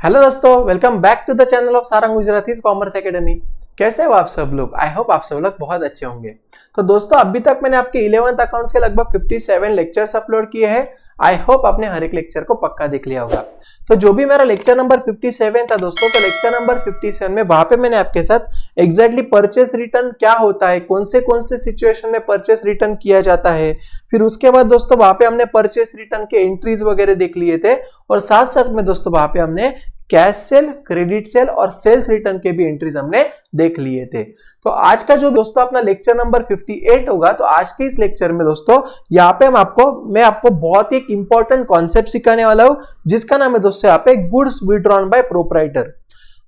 Hello दोस्तों, welcome back to the channel of Sarang Gujarati commerce academy. कैसे हो आप सब लोग? आई होप आप सब लोग बहुत अच्छे होंगे। तो दोस्तों, अभी तक मैंने आपके 11th अकाउंट्स के लगभग 57 लेक्चर्स अपलोड किए हैं। आई होप आपने हर एक लेक्चर को पक्का देख लिया होगा। तो जो भी मेरा लेक्चर नंबर 57 था दोस्तों, तो लेक्चर नंबर 57 में वहां पे मैंने आपके साथ एग्जैक्टली परचेस रिटर्न क्या होता है, कौन से सिचुएशन में परचेस रिटर्न किया जाता है, फिर उसके बाद दोस्तों वहां पे हमने परचेस रिटर्न के एंट्रीज वगैरह देख लिए थे, और साथ साथ में दोस्तों वहां पे हमने कैश सेल, क्रेडिट सेल और सेल्स रिटर्न के भी एंट्रीज हमने देख लिए थे। तो आज का जो दोस्तों अपना लेक्चर नंबर 58 होगा, तो आज के इस लेक्चर में दोस्तों यहाँ पे मैं आपको बहुत ही एक इंपॉर्टेंट कॉन्सेप्ट सिखाने वाला हूं, जिसका नाम है दोस्तों यहाँ पे गुड्स विड्रॉन बाय प्रोप्राइटर।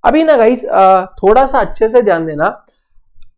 अभी ना गाइस थोड़ा सा अच्छे से ध्यान देना,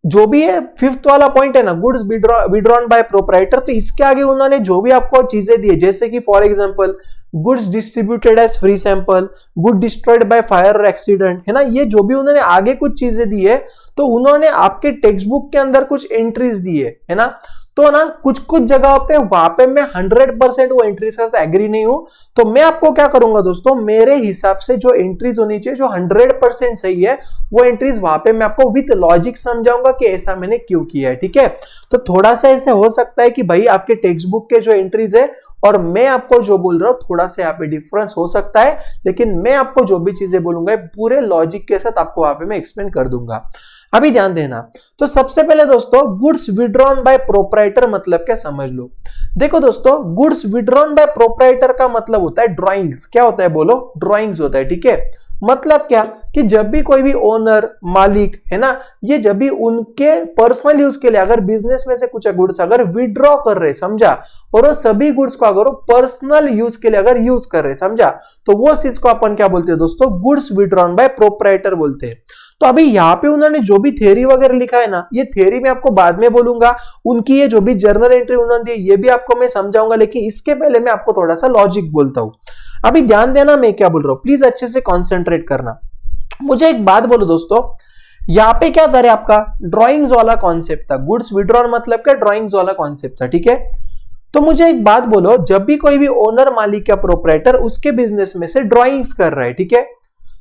जो भी है फिफ्थ वाला पॉइंट है ना, गुड्स विड्रॉन बाय प्रोप्राइटर, तो इसके आगे उन्होंने जो भी आपको चीजें दी है, जैसे कि for example goods distributed as free sample, good destroyed by fire और एक्सीडेंट, है ना, ये जो भी उन्होंने आगे कुछ चीजें दी है, तो उन्होंने आपके टेक्स्ट बुक के अंदर कुछ एंट्रीज दी है ना। तो ना कुछ जगहों पे वहां पे मैं 100% वो एंट्रीज से एग्री नहीं हूं, तो मैं आपको क्या करूंगा दोस्तों, मेरे हिसाब से जो एंट्रीज होनी चाहिए जो 100% सही है, वो एंट्रीज वहां पे मैं आपको विद लॉजिक समझाऊंगा कि ऐसा मैंने क्यों किया है। ठीक है, तो थोड़ा सा ऐसे हो सकता है कि भाई आपके टेक्स्ट बुक के जो एंट्रीज है और मैं आपको जो बोल रहा हूं, थोड़ा सा यहाँ पे डिफरेंस हो सकता है, लेकिन मैं आपको जो भी चीजें बोलूंगा पूरे लॉजिक के साथ आपको वहां पे मैं एक्सप्लेन कर दूंगा। अभी ध्यान देना। तो सबसे पहले दोस्तों गुड्स विड्रॉन बाय प्रोप्राइटर मतलब क्या समझ लो। देखो दोस्तों, गुड्स विड्रॉन बाय प्रोप्राइटर का मतलब होता है ड्राइंग्स। क्या होता है बोलो? ड्राइंग्स होता है। ठीक है, मतलब क्या कि जब भी कोई भी ओनर, मालिक, है ना, ये जब भी उनके पर्सनल यूज के लिए अगर बिजनेस में से कुछ गुड्स अगर विड्रॉ कर रहे, समझा, और वो सभी गुड्स को अगर वो पर्सनल यूज के लिए अगर यूज कर रहे, समझा, तो वो चीज को अपन क्या बोलते हैं दोस्तों? गुड्स विड्रॉन बाय प्रोप्राइटर बोलते हैं। तो अभी यहाँ पे उन्होंने जो भी थ्योरी वगैरह लिखा है ना, ये थ्योरी मैं आपको बाद में बोलूंगा, उनकी ये जो भी जर्नल एंट्री उन्होंने दी ये भी आपको मैं समझाऊंगा, लेकिन इसके पहले मैं आपको थोड़ा सा लॉजिक बोलता हूं। अभी ध्यान देना मैं क्या बोल रहा हूं, प्लीज अच्छे से कॉन्सेंट्रेट करना। मुझे एक बात बोलो दोस्तों, यहाँ पे क्या था आपका ड्राइंग्स वाला कॉन्सेप्ट था, गुड्स विड्रॉन मतलब क्या ड्राइंग्स वाला कॉन्सेप्ट था। ठीक है, तो मुझे एक बात बोलो, जब भी कोई भी ओनर, मालिक या प्रोप्राइटर उसके बिजनेस में से ड्राइंग्स कर रहा है, ठीक है,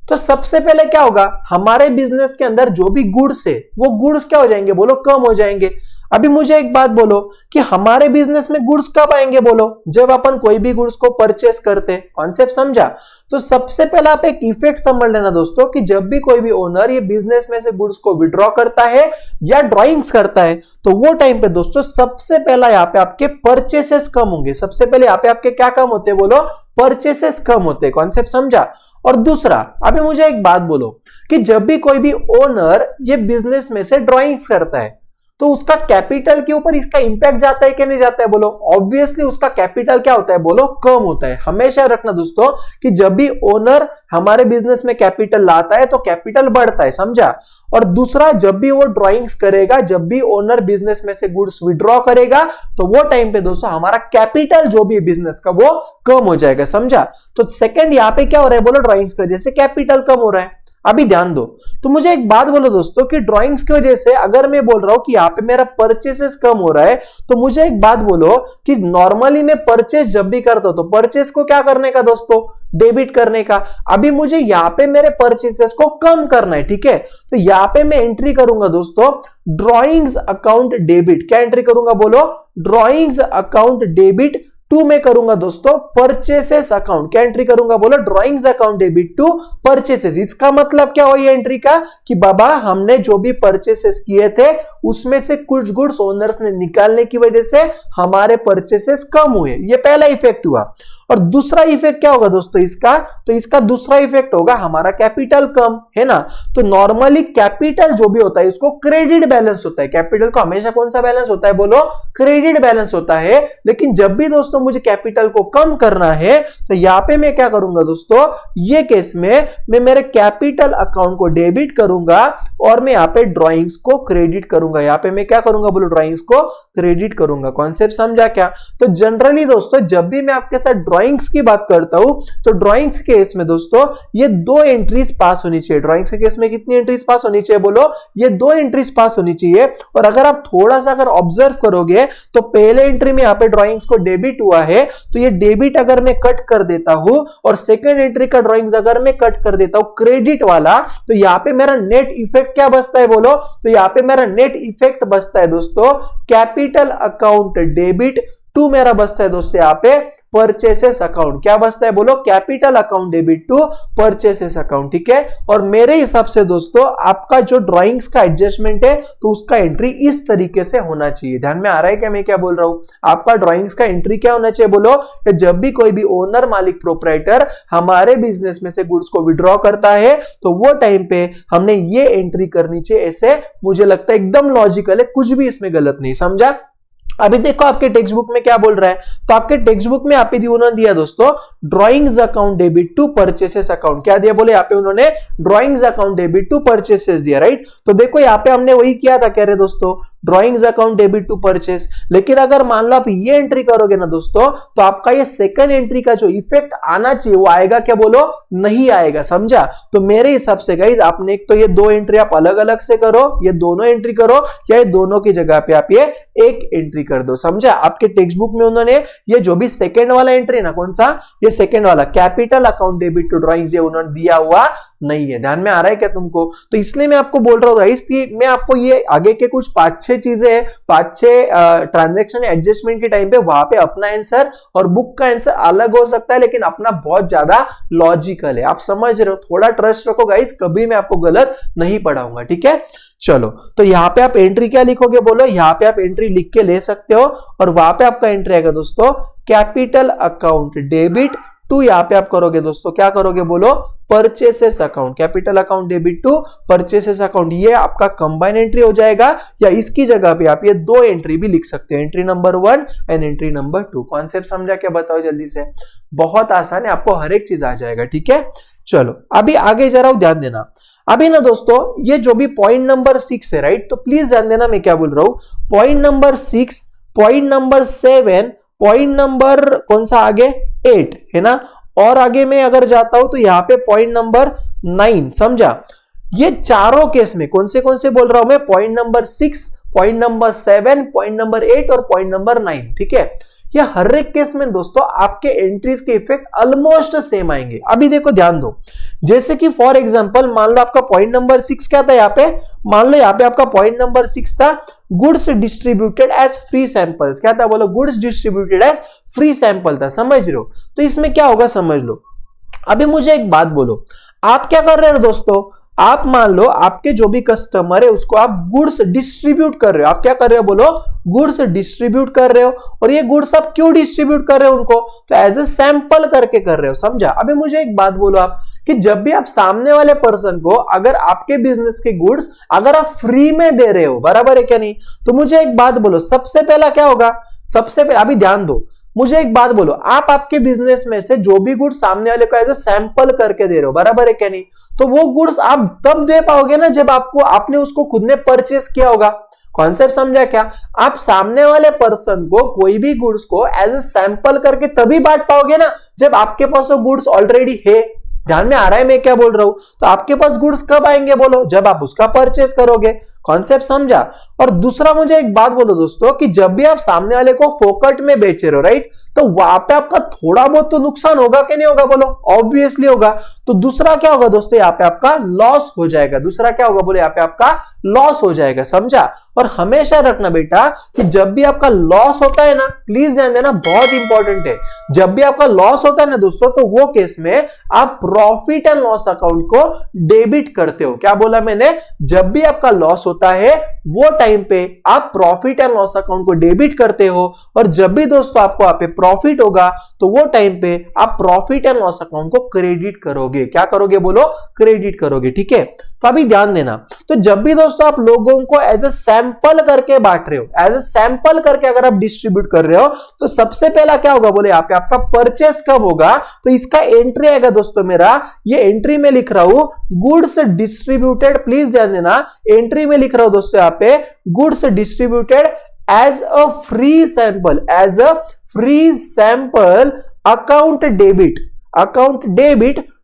तो सबसे पहले क्या होगा, हमारे बिजनेस के अंदर जो भी गुड्स है वो गुड्स क्या हो जाएंगे बोलो? कम हो जाएंगे। अभी मुझे एक बात बोलो कि हमारे बिजनेस में गुड्स कब आएंगे बोलो? जब अपन कोई भी गुड्स को परचेस करते हैं। कॉन्सेप्ट समझा? तो सबसे पहले आप एक इफेक्ट समझ लेना दोस्तों कि जब भी कोई भी ओनर ये बिजनेस में से गुड्स को विड्रॉ करता है या ड्राइंग्स करता है, तो वो टाइम पे दोस्तों सबसे पहला यहाँ पे आपके परचेसेस कम होंगे। सबसे पहले यहाँ पे आपके क्या कम होते हैं बोलो? परचेसेस कम होते हैं। कॉन्सेप्ट समझा? और दूसरा, अभी मुझे एक बात बोलो कि जब भी कोई भी ओनर ये बिजनेस में से ड्राइंग्स करता है, तो उसका कैपिटल के ऊपर इसका इंपैक्ट जाता है कि नहीं जाता है बोलो? ऑब्वियसली उसका कैपिटल क्या होता है बोलो? कम होता है। हमेशा रखना दोस्तों कि जब भी ओनर हमारे बिजनेस में कैपिटल लाता है तो कैपिटल बढ़ता है, समझा? और दूसरा, जब भी वो ड्राइंग्स करेगा, जब भी ओनर बिजनेस में से गुड्स विड्रॉ करेगा, तो वो टाइम पे दोस्तों हमारा कैपिटल जो भी बिजनेस का वो कम हो जाएगा, समझा? तो सेकंड यहाँ पे क्या हो रहा है बोलो? ड्राइंग्स की वजह से कैपिटल कम हो रहा है। अभी ध्यान दो, तो मुझे एक बात बोलो दोस्तों कि ड्राइंग्स की वजह से अगर मैं बोल रहा हूं कि यहाँ पे मेरा परचेसेस कम हो रहा है, तो मुझे एक बात बोलो कि नॉर्मली मैं परचेस जब भी करता हूं तो परचेस को क्या करने का दोस्तों? डेबिट करने का। अभी मुझे यहाँ पे मेरे परचेसेस को कम करना है, ठीक है, तो यहाँ पे मैं एंट्री करूंगा दोस्तों ड्रॉइंग्स अकाउंट डेबिट। क्या एंट्री करूंगा बोलो? ड्रॉइंग्स अकाउंट डेबिट टू में करूंगा दोस्तों परचेसेस अकाउंट। क्या एंट्री करूंगा बोलो? Drawings account debit to purchases. इसका मतलब क्या हुआ ये एंट्री का कि बाबा हमने जो भी परचेसेस किए थे उसमें से कुछ गुड्स ओनर्स ने निकालने की वजह से हमारे परचेसेस कम हुए। ये पहला इफेक्ट हुआ। और दूसरा इफेक्ट क्या होगा दोस्तों इसका? तो इसका दूसरा इफेक्ट होगा हमारा कैपिटल कम, है ना। तो नॉर्मली कैपिटल जो भी होता है इसको क्रेडिट बैलेंस होता है। कैपिटल को हमेशा कौन सा बैलेंस होता है बोलो? क्रेडिट बैलेंस होता है। लेकिन जब भी दोस्तों मुझे कैपिटल को कम करना है तो यहां पे मैं क्या करूंगा दोस्तों? ये केस में मैं मेरे कैपिटल अकाउंट को डेबिट करूंगा और मैं यहाँ पे ड्राइंग्स को क्रेडिट करूंगा। यहाँ पे मैं क्या करूंगा बोलो? ड्राइंग्स को क्रेडिट करूंगा। कॉन्सेप्ट समझा क्या? तो जनरली दोस्तों जब भी मैं आपके साथ ड्राइंग्स की बात करता हूं तो ड्राइंग्स के केस में दोस्तों ये 2 एंट्रीज पास होनी चाहिए। ड्राइंग्स के केस में कितनी एंट्रीज पास होनी चाहिए बोलो, ये 2 एंट्रीज पास होनी चाहिए। और अगर आप थोड़ा सा अगर ऑब्जर्व करोगे तो पहले एंट्री में यहाँ पे ड्राइंग्स को डेबिट हुआ है, तो ये डेबिट अगर मैं कट कर देता हूं और सेकेंड एंट्री का ड्राइंग्स अगर मैं कट कर देता हूं क्रेडिट वाला, तो यहाँ पे मेरा नेट इफेक्ट क्या बचता है बोलो, तो यहाँ पे मेरा नेट इफेक्ट बचता है दोस्तों कैपिटल अकाउंट डेबिट टू मेरा बचता है दोस्तों यहाँ पे परचेसेस अकाउंट। क्या बचता है बोलो, capital account debit to purchases account. ठीक है, और मेरे हिसाब से दोस्तों आपका जो ड्राइंग्स का एडजस्टमेंट है तो उसका एंट्री इस तरीके से होना चाहिए। ध्यान में आ रहा है क्या मैं क्या बोल रहा हूं? आपका ड्राइंग्स का एंट्री क्या होना चाहिए बोलो, कि जब भी कोई भी ओनर मालिक प्रोप्राइटर हमारे बिजनेस में से गुड्स को विड्रॉ करता है तो वो टाइम पे हमने ये एंट्री करनी चाहिए। ऐसे मुझे लगता है एकदम लॉजिकल है, कुछ भी इसमें गलत नहीं। समझा? अभी देखो आपके टेक्स्ट बुक में क्या बोल रहा है, तो आपके टेक्स्ट बुक में यहाँ पे उन्होंने दिया दोस्तों drawings account debit to purchases account. क्या दिया बोले, यहाँ पे उन्होंने drawings account debit to purchases दिया, राइट। तो देखो यहाँ पे हमने वही किया था, कह रहे दोस्तों drawings account debit to purchase. लेकिन अगर मान लो आप ये एंट्री करोगे ना दोस्तों, तो आपका ये सेकंड एंट्री का जो इफेक्ट आना चाहिए वो आएगा क्या बोलो, नहीं आएगा। समझा? तो मेरे हिसाब से गाइस आपने एक तो ये 2 एंट्री आप अलग अलग से करो, ये दोनों एंट्री करो, या ये दोनों की जगह पे आप ये एक एंट्री कर दो। समझा? आपके टेक्स्ट बुक में उन्होंने ये जो भी सेकंड वाला एंट्री ना, कौन सा, ये सेकंड वाला capital account debit to drawings, ये उन्होंने दिया हुआ नहीं है। ध्यान में आ रहा है क्या तुमको? तो इसलिए मैं आपको बोल रहा हूं इसलिए मैं आपको ये आगे के कुछ 5-6 चीजें, 5-6 ट्रांजैक्शन एडजस्टमेंट के टाइम पे वहां पे अपना आंसर और बुक का आंसर अलग हो सकता है, लेकिन अपना बहुत ज्यादा लॉजिकल है। आप समझ रहे हो? थोड़ा ट्रस्ट रखो गाइस, कभी मैं आपको गलत नहीं पढ़ाऊंगा। ठीक है, चलो। तो यहां पे आप एंट्री क्या लिखोगे बोलो, यहां पे आप एंट्री लिख के ले सकते हो, और वहां पे आपका एंट्री आएगा दोस्तों कैपिटल अकाउंट डेबिट टू, यहां पे आप करोगे दोस्तों क्या करोगे बोलो, purchases account. Capital account debit to purchases account, ये आपका कंबाइन एंट्री हो जाएगा, या इसकी जगह पे आप ये 2 एंट्री भी लिख सकते हैं, entry number 1 and entry number 2। Concept समझा क्या? बताओ जल्दी से। बहुत आसान है, आपको हर एक चीज आ जाएगा। ठीक है, चलो अभी आगे जा रहा हूं, ध्यान देना। अभी ना दोस्तों ये जो भी पॉइंट नंबर 6 है, राइट, तो प्लीज ध्यान देना मैं क्या बोल रहा हूं। Point number 6, point number 7, point number कौन सा आगे 8 है ना, और आगे मैं अगर जाता हूं तो यहां पे पॉइंट नंबर 9। समझा? ये चारों केस में कौन से बोल रहा हूं मैं, point number 6, point number 7, point number 8 और पॉइंट नंबर 9। ठीक है, ये हर एक केस में दोस्तों आपके एंट्रीज के इफेक्ट ऑलमोस्ट सेम आएंगे। अभी देखो ध्यान दो, जैसे कि फॉर एग्जांपल मान लो आपका पॉइंट नंबर 6 क्या था, यहाँ पे मान लो यहाँ पे आपका पॉइंट नंबर 6 था goods distributed as free samples. क्या था बोलो, goods distributed as free sample था। समझ रहे हो? तो इसमें क्या होगा समझ लो। अभी मुझे एक बात बोलो, आप क्या कर रहे हो दोस्तों, आप मान लो आपके जो भी कस्टमर है उसको आप गुड्स डिस्ट्रीब्यूट कर रहे हो। आप क्या कर रहे हो बोलो, गुड्स डिस्ट्रीब्यूट कर रहे हो। और ये गुड्स आप क्यों डिस्ट्रीब्यूट कर रहे हो उनको, तो एज ए सैंपल करके कर रहे हो। समझा? अभी मुझे एक बात बोलो आप, कि जब भी आप सामने वाले पर्सन को अगर आपके बिजनेस के गुड्स अगर आप फ्री में दे रहे हो, बराबर है क्या नहीं, तो मुझे एक बात बोलो, सबसे पहला क्या होगा, सबसे पहले अभी ध्यान दो, मुझे एक बात बोलो, आप आपके बिजनेस में से जो भी गुड्स सामने वाले को एज ए सैंपल करके दे रहे हो, बराबर है क्या नहीं, तो वो गुड्स आप तब दे पाओगे ना जब आपने उसको खुद ने परचेस किया होगा। कॉन्सेप्ट समझा क्या? आप सामने वाले पर्सन को कोई भी गुड्स को एज ए सैंपल करके तभी बांट पाओगे ना जब आपके पास वो गुड्स ऑलरेडी है। ध्यान में आ रहा है मैं क्या बोल रहा हूं? तो आपके पास गुड्स कब आएंगे बोलो, जब आप उसका परचेस करोगे। कॉन्सेप्ट समझा? और दूसरा मुझे एक बात बोलो दोस्तों, कि जब भी आप सामने वाले को फोकट में बेच रहे हो, राइट, तो वहां पे आपका थोड़ा बहुत तो नुकसान होगा कि नहीं होगा बोलो, ऑब्वियसली होगा। तो दूसरा क्या होगा दोस्तों, यहाँ पे आपका लॉस हो जाएगा। दूसरा क्या होगा बोले, यहाँ पे आपका लॉस हो जाएगा। समझा? और हमेशा रखना बेटा कि जब भी आपका लॉस होता है ना, प्लीज ध्यान देना, बहुत इंपॉर्टेंट है, जब भी आपका लॉस होता है ना दोस्तों, तो वो केस में आप प्रॉफिट एंड लॉस अकाउंट को डेबिट करते हो। क्या बोला मैंने? जब भी आपका लॉस होता है वो टाइम पे आप प्रॉफिट एंड लॉस अकाउंट को डेबिट करते हो, और जब भी दोस्तों आपको यहाँ पे प्रॉफिट होगा तो वो टाइम पे आप प्रॉफिट एंड लॉस अकाउंट को क्रेडिट करोगे। क्या करोगे बोलो, क्रेडिट करोगे। ठीक है, तो अभी ध्यान देना, तो जब भी दोस्तों आप लोगों को एज ए सैंपल करके बांट रहे हो, एज ए सैंपल करके अगर आप डिस्ट्रीब्यूट कर रहे हो, तो सबसे पहला क्या होगा बोले, यहाँ पे आपका परचेस कब होगा, तो इसका एंट्री आएगा दोस्तों मेरा, ये एंट्री में लिख रहा हूं गुड्स डिस्ट्रीब्यूटेड, प्लीज ध्यान देना, एंट्री में लिख रहा हूं दोस्तों यहाँ पे goods distributed as a free sample, as a free sample account debit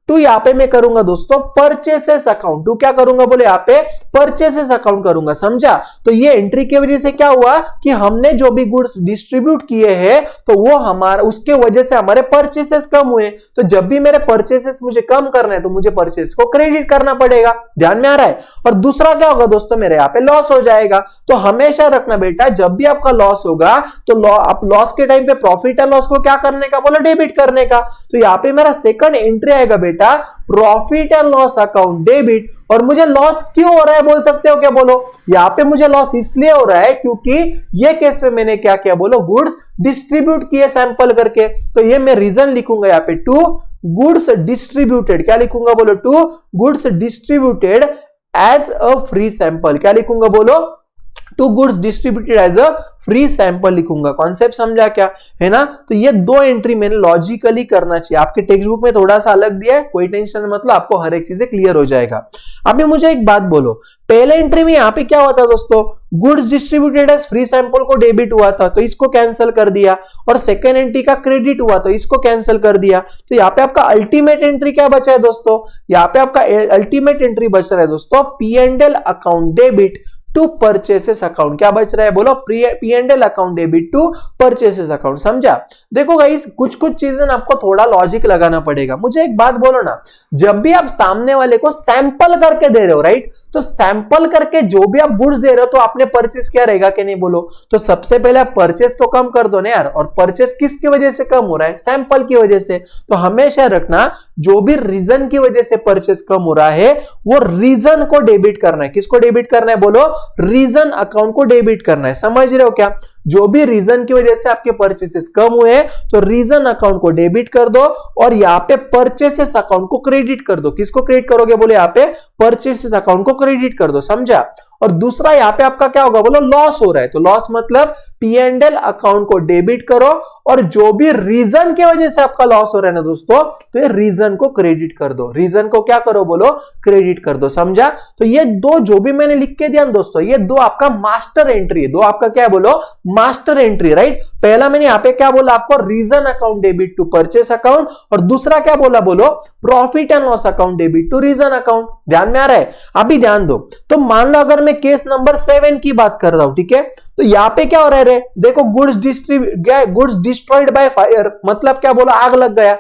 to यहाँ पे मैं करूंगा दोस्तों परचेसेस अकाउंट। टू क्या करूंगा बोले यहाँ पे परचेसेस अकाउंट करूंगा, समझा। तो ये एंट्री की वजह से क्या हुआ कि हमने जो भी गुड्स डिस्ट्रीब्यूट किए हैं तो वो हमारा उसके वजह से हमारे परचेसेस कम हुए। तो जब भी मेरे परचेसेस मुझे कम करना है तो मुझे परचेस को क्रेडिट करना पड़ेगा, ध्यान में आ रहा है। और दूसरा क्या होगा दोस्तों, मेरे यहाँ पे लॉस हो जाएगा। तो हमेशा रखना बेटा, जब भी आपका लॉस होगा तो आप लॉस के टाइम पे प्रॉफिट एंड लॉस को क्या करने का बोलो, डेबिट करने का। तो यहाँ पे मेरा सेकंड एंट्री आएगा बेटा profit and loss account debit. और मुझे लॉस क्यों हो रहा है बोल सकते हो क्या, बोलो। यहाँ पे मुझे लॉस इसलिए हो रहा है क्योंकि ये केस में मैंने क्या किया बोलो, गुड्स डिस्ट्रीब्यूट किए सैंपल करके। तो ये मैं रीजन लिखूंगा यहाँ पे, टू गुड्स डिस्ट्रीब्यूटेड, क्या लिखूंगा बोलो, to goods distributed as a free sample. क्या लिखूंगा बोलो, to goods distributed as a free sample लिखूंगा। कॉन्सेप्ट समझा क्या, है ना। तो ये दो एंट्री मैंने लॉजिकली करना चाहिए। आपके टेक्स्ट बुक में थोड़ा सा अलग दिया है, कोई टेंशन मतलब, आपको हर एक चीजें क्लियर हो जाएगा। अभी मुझे एक बात बोलो, पहले एंट्री में यहाँ पे क्या हुआ था दोस्तों, goods distributed as free sample को डेबिट हुआ था तो इसको कैंसिल कर दिया, और सेकेंड एंट्री का क्रेडिट हुआ तो इसको कैंसिल कर दिया। तो यहाँ पे आपका अल्टीमेट एंट्री क्या बचा है दोस्तों, यहाँ पे आपका अल्टीमेट एंट्री बच रहा है दोस्तों P&L account debit to purchases account. क्या बच रहा है बोलो, P&L account debit to purchases account. समझा। देखो गाइस, कुछ चीजें आपको थोड़ा लॉजिक लगाना पड़ेगा। मुझे एक बात बोलो ना, जब भी आप सामने वाले को सैंपल करके दे रहे हो, राइट, तो सैंपल करके जो भी आप गुड्स दे रहे हो तो आपने परचेस किया रहेगा कि नहीं बोलो। तो सबसे पहले आप परचेस तो कम कर दो ना यार। और परचेस किसकी वजह से कम हो रहा है, सैंपल की वजह से। तो हमेशा रखना, जो भी रीजन की वजह से परचेस कम हो रहा है वो रीजन को डेबिट करना है। किसको डेबिट करना है बोलो, रीजन अकाउंट को डेबिट करना है। समझ रहे हो क्या, जो भी रीजन की वजह से आपके परचेसेस कम हुए तो रीजन अकाउंट को डेबिट कर दो, और यहाँ पे परचेसेस अकाउंट को क्रेडिट कर दो। किसको क्रेडिट करोगे बोले, यहाँ पे परचेसेस अकाउंट को क्रेडिट कर दो, समझा। और दूसरा यहाँ पे आपका क्या होगा बोलो, लॉस हो रहा है तो लॉस मतलब P&L अकाउंट को डेबिट करो, और जो भी रीजन की वजह से आपका लॉस हो रहा है ना दोस्तों, तो ये रीजन को क्रेडिट कर दो। रीजन को क्या करो बोलो, क्रेडिट कर दो, समझा। तो ये दो जो भी मैंने लिख के दिया दोस्तों, ये दो आपका मास्टर एंट्री है। दो आपका क्या है बोलो, मास्टर एंट्री, राइट। पहला मैंने यहाँ पे क्या बोला आपको, reason account debit to purchase account, और दूसरा क्या बोला बोलो, profit and loss account debit to reason account. ध्यान में आ रहा है। अभी ध्यान दो, तो मान लो अगर मैं केस नंबर 7 की बात कर रहा हूं, ठीक है, तो यहाँ पे क्या हो रहा है, देखो गुड्स डिस्ट्रॉयड बाय फायर, मतलब क्या बोला, आग लग गया।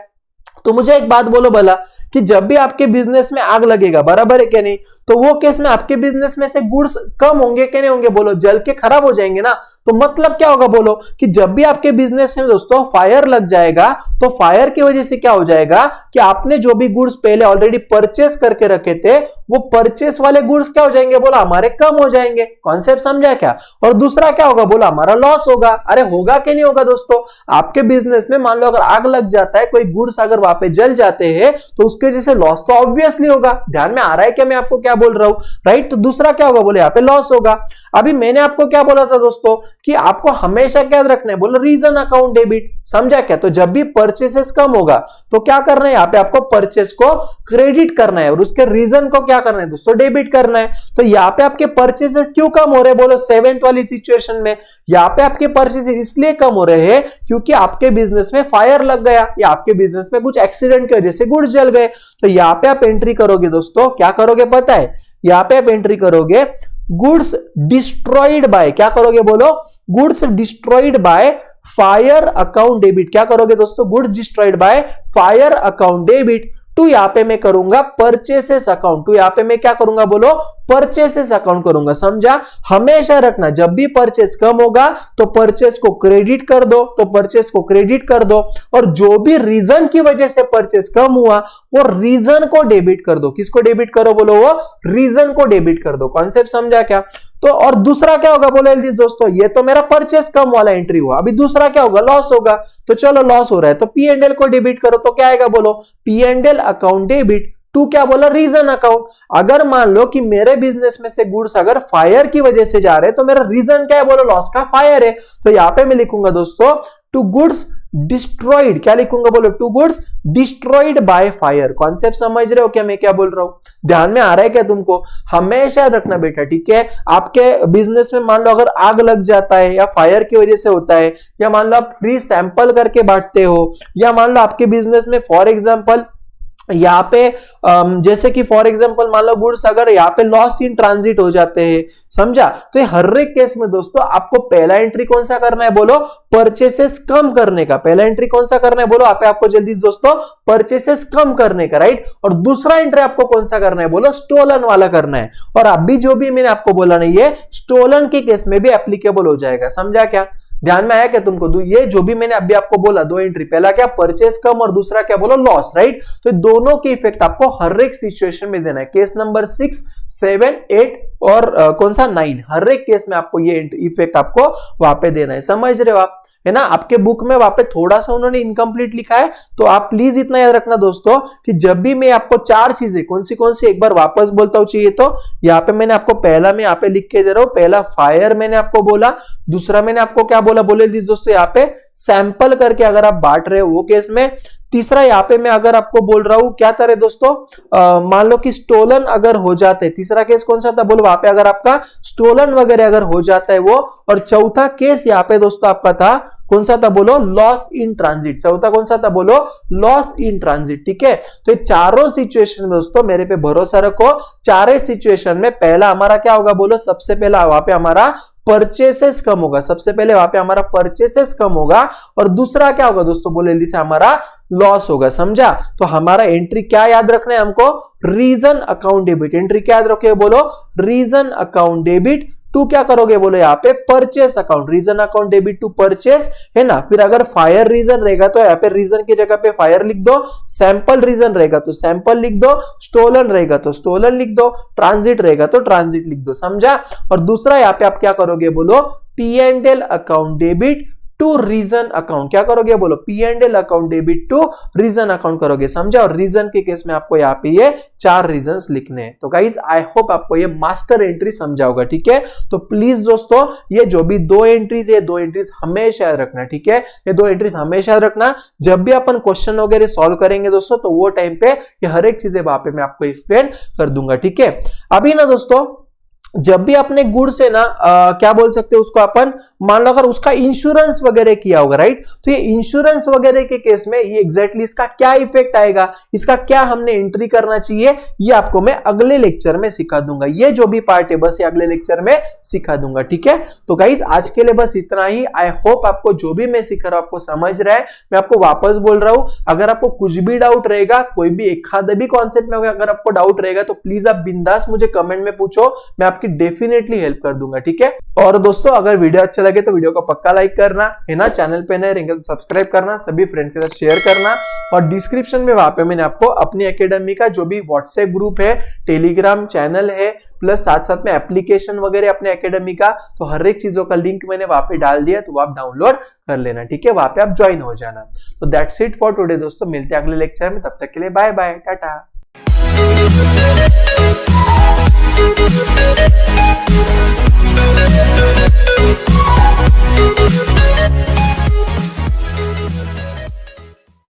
तो मुझे एक बात बोलो भला, कि जब भी आपके बिजनेस में आग लगेगा, बराबर है क्या नहीं, तो वो केस में आपके बिजनेस में से गुड्स कम होंगे कि नहीं होंगे बोलो, जल के खराब हो जाएंगे ना। तो मतलब क्या होगा बोलो, कि जब भी आपके बिजनेस में दोस्तों फायर लग जाएगा तो फायर की वजह से क्या हो जाएगा कि आपने जो भी गुड्स पहले ऑलरेडी परचेस करके रखे थे वो परचेस वाले गुड्स क्या हो जाएंगे बोला, हमारे कम हो जाएंगे। कॉन्सेप्ट समझा क्या। और दूसरा क्या होगा बोला, हमारा लॉस होगा। अरे होगा कि नहीं होगा दोस्तों, आपके बिजनेस में मान लो अगर आग लग जाता है, कोई गुड्स अगर वहां पे जल जाते हैं तो उसके वजह से लॉस तो ऑब्वियसली होगा। ध्यान में आ रहा है क्या मैं आपको क्या बोल रहा हूं, राइट। तो दूसरा क्या होगा बोले, यहाँ पे लॉस होगा। अभी मैंने आपको क्या बोला था दोस्तों, कि आपको हमेशा क्या रखना है बोलो, रीजन अकाउंट डेबिट, समझा क्या। तो जब भी परचेसेस कम होगा तो क्या करना है, यहाँ पे आपको परचेस को क्रेडिट करना है, और उसके रीजन को क्या करना है दोस्तों, डेबिट करना है। तो यहाँ पे आपके परचेसेस क्यों कम हो रहे हैं बोलो, 7th वाली सिचुएशन में यहाँ पे आपके परचेसेस इसलिए कम हो रहे हैं क्योंकि आपके बिजनेस में फायर लग गया, या आपके बिजनेस में कुछ एक्सीडेंट की वजह से गुड्स जल गए। तो यहाँ पे आप एंट्री करोगे दोस्तों, क्या करोगे पता है, यहाँ पे आप एंट्री करोगे गुड्स डिस्ट्रॉयड बाय, क्या करोगे बोलो, goods destroyed by fire account debit. क्या करोगे दोस्तों, goods destroyed by fire account debit to यहाँ पे मैं करूंगा परचेसेस अकाउंट। टू यहाँ पे मैं क्या करूंगा बोलो, परचेसेस अकाउंट करूंगा, समझा। हमेशा रखना, जब भी परचेस कम होगा तो परचेस को क्रेडिट कर दो, तो परचेस को क्रेडिट कर दो, और जो भी रीजन की वजह से परचेस कम हुआ वो रीजन को डेबिट कर दो। किसको डेबिट करो बोलो, वो रीजन को डेबिट कर दो। कॉन्सेप्ट समझा क्या। तो और दूसरा क्या होगा बोलो दोस्तों, ये तो मेरा परचेस कम वाला एंट्री हुआ। अभी दूसरा क्या होगा, लॉस होगा। तो चलो लॉस हो रहा है तो P&L को डेबिट करो, तो क्या आएगा बोलो, P&L अकाउंट डेबिट टू क्या बोला, रीजन अकाउंट। अगर मान लो कि मेरे बिजनेस में से गुड्स अगर फायर की वजह से जा रहे हैं तो मेरा रीजन क्या है बोलो, लॉस का, फायर है। तो यहां पे मैं लिखूंगा दोस्तों, टू गुड्स डिस्ट्रॉयड, क्या लिखूंगा बोलो, to goods destroyed by fire. Concept समझ रहे हो क्या मैं क्या बोल रहा हूं, ध्यान में आ रहा है क्या तुमको? हमेशा रखना बेटा, ठीक है। आपके बिजनेस में मान लो अगर आग लग जाता है या फायर की वजह से होता है, या मान लो आप फ्री सैंपल करके बांटते हो, या मान लो आपके बिजनेस में फॉर एग्जांपल यहाँ पे जैसे कि फॉर एग्जांपल मान लो गुड्स अगर यहाँ पे लॉस इन ट्रांजिट हो जाते हैं, समझा? तो ये हर एक केस में दोस्तों आपको पहला एंट्री कौन सा करना है बोलो, परचेसेस कम करने का। पहला एंट्री कौन सा करना है बोलो, आप आपको जल्दी दोस्तों परचेसेस कम करने का, राइट। और दूसरा एंट्री आपको कौन सा करना है बोलो, स्टोलन वाला करना है। और अभी जो भी मैंने आपको बोला नहीं है स्टोलन के केस में भी एप्लीकेबल हो जाएगा, समझा क्या? ध्यान में आया क्या तुमको? ये जो भी मैंने अभी आपको बोला दो एंट्री, पहला क्या परचेस कम और दूसरा क्या बोलो लॉस, राइट। तो दोनों के इफेक्ट आपको हर एक सिचुएशन में देना है। केस नंबर 6, 7, 8 और कौन सा 9, हर एक केस में आपको ये इफेक्ट आपको वहां पे देना है, समझ रहे हो आप, है ना। आपके बुक में वहां पे थोड़ा सा उन्होंने इनकम्प्लीट लिखा है, तो आप प्लीज इतना याद रखना दोस्तों कि जब भी मैं आपको चार चीजें कौन सी एक बार वापस बोलता हूं चाहिए तो यहाँ पे मैंने आपको पहला में यहाँ पे लिख के दे रहा हूं, पहला फायर मैंने आपको बोला, दूसरा मैंने आपको क्या बोला बोले दोस्तों यहाँ पे सैंपल करके अगर आप बांट रहे हो वो केस में, तीसरा यहाँ पे मैं अगर आपको बोल रहा हूं क्या तरह दोस्तों, मान लो कि स्टोलन अगर हो जाते हैं, तीसरा केस कौन सा था बोलो, वहां पे अगर आपका स्टोलन वगैरह अगर हो जाता है वो, और चौथा केस यहाँ पे दोस्तों आपका था कौन सा था बोलो, लॉस इन ट्रांजिट। चौथा कौन सा था बोलो, लॉस इन ट्रांजिट, ठीक है। तो ये चारों सिचुएशन में दोस्तों मेरे पे भरोसा रखो, चारे सिचुएशन में पहला हमारा क्या होगा बोलो, सबसे पहला वहां पे हमारा परचेसेस कम होगा, सबसे पहले वहां पे हमारा परचेसेस कम होगा, और दूसरा क्या होगा दोस्तों बोले जल्दी से, हमारा लॉस होगा, समझा। तो हमारा एंट्री क्या याद रखना है हमको, रीजन अकाउंट डेबिट। एंट्री क्या याद रखोगे बोलो, रीजन अकाउंट डेबिट टू क्या करोगे बोलो यहाँ पे purchase account, reason account debit to purchase, है ना। फिर अगर फायर रीजन रहेगा तो यहाँ पे रीजन की जगह पे फायर लिख दो, सैंपल रीजन रहेगा तो सैंपल लिख दो, स्टोलन रहेगा तो स्टोलन लिख दो, ट्रांजिट रहेगा तो ट्रांजिट लिख दो, समझा। और दूसरा यहाँ पे आप क्या करोगे बोलो, P&L account debit to reason account, क्या करोगे बोलो, P&L account debit to reason account करोगे, समझा। और रीजन के केस में आपको यहाँ पे ये 4 रीजंस लिखने हैं। तो गाइस आई होप आपको ये मास्टर एंट्री समझा होगा, ठीक है। तो प्लीज दोस्तों ये जो भी दो एंट्रीज है, दो एंट्रीज हमेशा याद रखना, ठीक है। ये दो एंट्रीज हमेशा याद रखना, जब भी अपन क्वेश्चन वगैरह सॉल्व करेंगे दोस्तों तो वो टाइम पे ये हर एक चीजें वहां पे मैं आपको एक्सप्लेन कर दूंगा, ठीक है। अभी ना दोस्तों जब भी अपने गुड से ना क्या बोल सकते हैं उसको अपन, मान लो अगर उसका इंश्योरेंस वगैरह किया होगा, राइट। तो ये इंश्योरेंस वगैरह के केस में ये एग्जैक्टली इसका क्या इफेक्ट आएगा, इसका क्या हमने एंट्री करना चाहिए, ये आपको मैं अगले लेक्चर में सिखा दूंगा। ये जो भी पार्ट है बस ये अगले लेक्चर में सिखा दूंगा, ठीक है। तो गाइज आज के लिए बस इतना ही। आई होप आपको जो भी मैं सिखा रहा हूं आपको समझ रहा है। मैं आपको वापस बोल रहा हूं, अगर आपको कुछ भी डाउट रहेगा, कोई भी एक आधा भी कॉन्सेप्ट में अगर आपको डाउट रहेगा तो प्लीज आप बिंदास मुझे कमेंट में पूछो, मैं आपकी डेफिनेटली हेल्प कर दूंगा, ठीक है। और दोस्तों अगर वीडियो अच्छा लगे तो वीडियो को पक्का लाइक करना, है ना। चैनल पे नए रहेंगे तो सब्सक्राइब करना, सभी फ्रेंड्स के साथ शेयर करना। और डिस्क्रिप्शन में वहां पे मैंने आपको अपनी एकेडमी का जो भी व्हाट्सएप ग्रुप है, टेलीग्राम चैनल है, प्लस साथ साथ में एप्लीकेशन वगैरह अपने एकेडमी का, तो हर एक चीजों का लिंक मैंने वहां पे डाल दिया, तो आप डाउनलोड कर लेना, ठीक है। वहां पे आप ज्वाइन हो जाना। तो दैट्स इट फॉर टुडे दोस्तों, मिलते हैं अगले लेक्चर में, तब तक के लिए बाय बाय, टाटा।